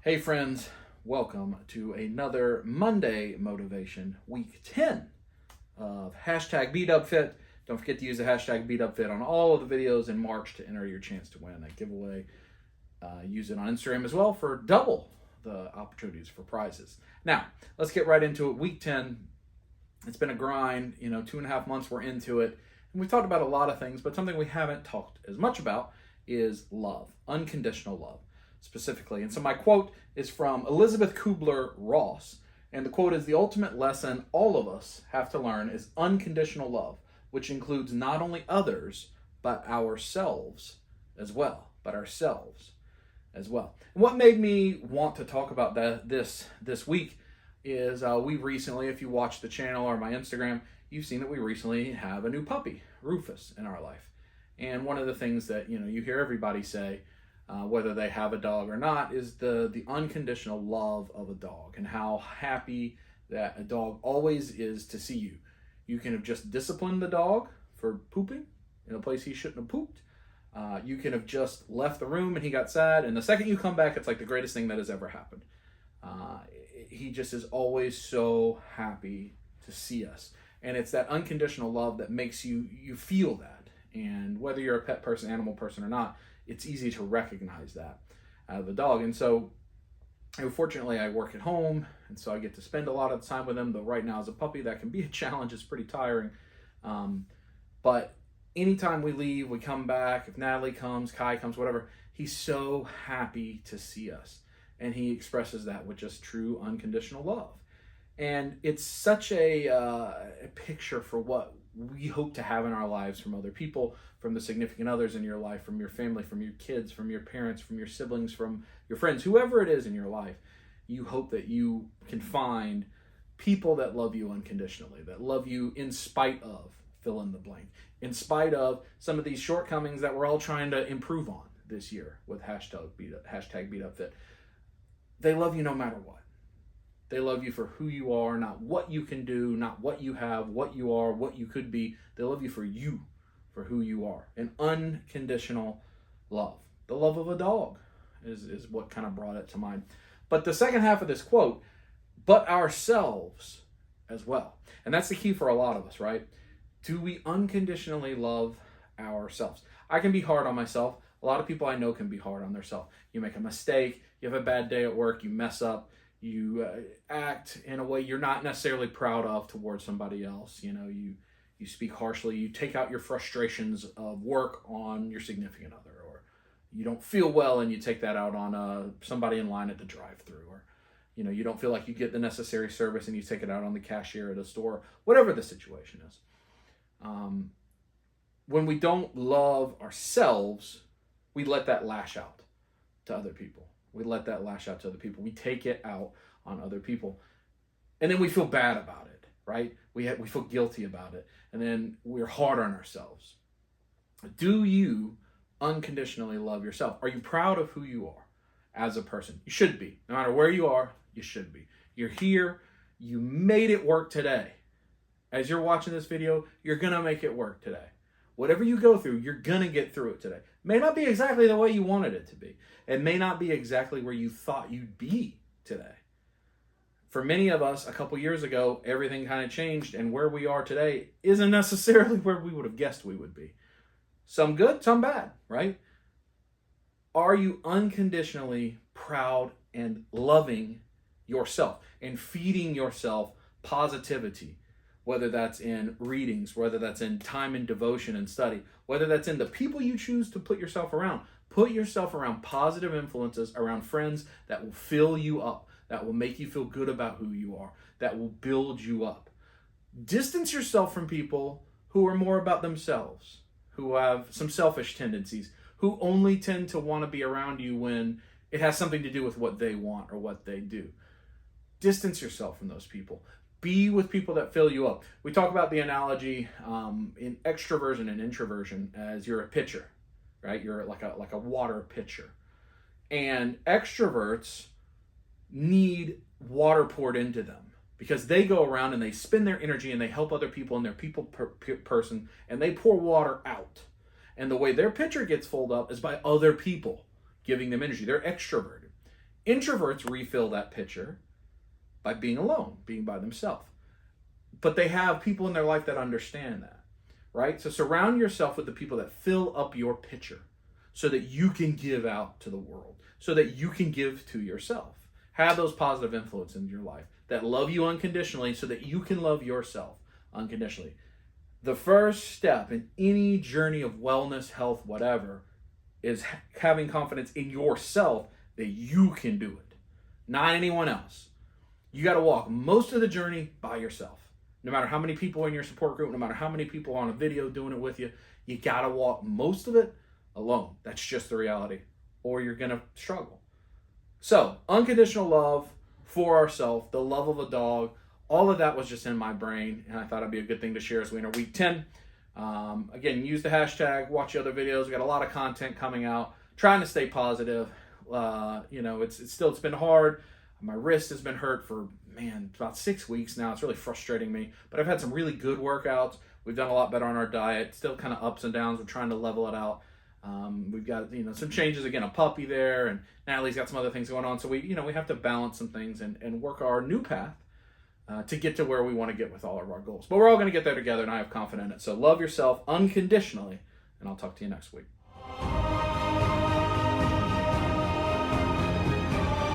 Hey friends, welcome to another Monday Motivation, week 10 of hashtag BDubFit. Don't forget to use the hashtag BDubFit on all of the videos in March to enter your chance to win a giveaway. Use it on Instagram as well for double the opportunities for prizes. Now, let's get right into it. Week 10, it's been a grind. 2.5 months we're into it. And we've talked about a lot of things, but something we haven't talked as much about is love, unconditional love specifically. And so my quote is from Elizabeth Kubler-Ross. And the quote is, "The ultimate lesson all of us have to learn is unconditional love, which includes not only others, but ourselves as well. And what made me want to talk about this week is we recently, if you watch the channel or my Instagram, you've seen that we recently have a new puppy, Rufus, in our life. And one of the things that you hear everybody say, whether they have a dog or not, is the unconditional love of a dog and how happy that a dog always is to see you. You can have just disciplined the dog for pooping in a place he shouldn't have pooped. You can have just left the room and he got sad, and the second you come back, it's like the greatest thing that has ever happened. He just is always so happy to see us. And it's that unconditional love that makes you feel that. And whether you're a pet person, animal person or not, it's easy to recognize that out of the dog. And so, fortunately, I work at home, and so I get to spend a lot of time with him. Though right now, as a puppy, that can be a challenge. It's pretty tiring. But anytime we leave, we come back. If Natalie comes, Kai comes, whatever, he's so happy to see us. And he expresses that with just true unconditional love. And it's such a picture for what we hope to have in our lives from other people, from the significant others in your life, from your family, from your kids, from your parents, from your siblings, from your friends, whoever it is in your life. You hope that you can find people that love you unconditionally, that love you in spite of, fill in the blank, in spite of some of these shortcomings that we're all trying to improve on this year with hashtag BeatUpFit. They love you no matter what. They love you for who you are, not what you can do, not what you have, what you are, what you could be. They love you, for who you are. An unconditional love. The love of a dog is what kind of brought it to mind. But the second half of this quote, but ourselves as well. And that's the key for a lot of us, right? Do we unconditionally love ourselves? I can be hard on myself. A lot of people I know can be hard on themselves. You make a mistake, you have a bad day at work, you mess up, you act in a way you're not necessarily proud of towards somebody else. You speak harshly, you take out your frustrations of work on your significant other, or you don't feel well and you take that out on somebody in line at the drive-thru, or you don't feel like you get the necessary service and you take it out on the cashier at a store, whatever the situation is. When we don't love ourselves, we let that lash out to other people. We take it out on other people. And then we feel bad about it, right? We feel guilty about it. And then we're hard on ourselves. Do you unconditionally love yourself? Are you proud of who you are as a person? You should be. No matter where you are, you should be. You're here. You made it work today. As you're watching this video, you're going to make it work today. Whatever you go through, you're going to get through it today. May not be exactly the way you wanted it to be. It may not be exactly where you thought you'd be today. For many of us, a couple years ago, everything kind of changed, and where we are today isn't necessarily where we would have guessed we would be. Some good, some bad, right? Are you unconditionally proud and loving yourself and feeding yourself positivity? Whether that's in readings, whether that's in time and devotion and study, whether that's in the people you choose to put yourself around. Put yourself around positive influences, around friends that will fill you up, that will make you feel good about who you are, that will build you up. Distance yourself from people who are more about themselves, who have some selfish tendencies, who only tend to want to be around you when it has something to do with what they want or what they do. Distance yourself from those people. Be with people that fill you up. We talk about the analogy in extroversion and introversion as you're a pitcher, right? You're like a water pitcher. And extroverts need water poured into them because they go around and they spend their energy and they help other people and they're people person and they pour water out. And the way their pitcher gets filled up is by other people giving them energy. They're extroverted. Introverts refill that pitcher by being alone, being by themselves. But they have people in their life that understand that, right? So surround yourself with the people that fill up your pitcher so that you can give out to the world, so that you can give to yourself. Have those positive influences in your life that love you unconditionally so that you can love yourself unconditionally. The first step in any journey of wellness, health, whatever, is having confidence in yourself that you can do it, not anyone else. You got to walk most of the journey by yourself. No matter how many people in your support group, no matter how many people on a video doing it with you, you got to walk most of it alone. That's just the reality, or you're going to struggle. So, unconditional love for ourselves, the love of a dog, all of that was just in my brain, and I thought it'd be a good thing to share as we enter week 10. Again, use the hashtag, watch the other videos. We got a lot of content coming out, trying to stay positive. It's been hard. My wrist has been hurt for, about 6 weeks now. It's really frustrating me, but I've had some really good workouts. We've done a lot better on our diet, still kind of ups and downs. We're trying to level it out. We've got, some changes, again, a puppy there, and Natalie's got some other things going on. So we have to balance some things and work our new path to get to where we want to get with all of our goals. But we're all going to get there together, and I have confidence in it. So love yourself unconditionally, and I'll talk to you next week.